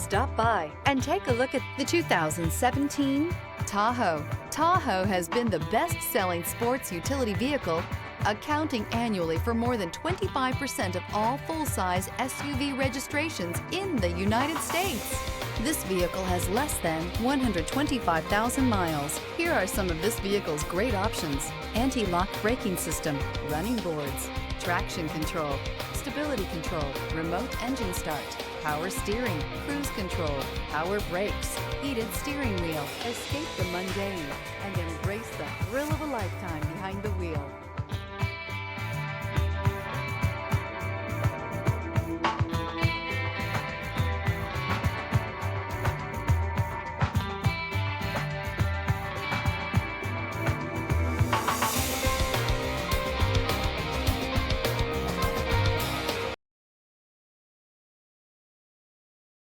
Stop by and take a look at the 2017 Tahoe. Tahoe has been the best-selling sports utility vehicle, accounting annually for more than 25% of all full-size SUV registrations in the United States. This vehicle has less than 125,000 miles. Here are some of this vehicle's great options: anti-lock braking system, running boards, traction control, stability control, remote engine start, power steering, cruise control, power brakes, heated steering wheel. Escape the mundane and embrace the thrill of a lifetime behind the wheel.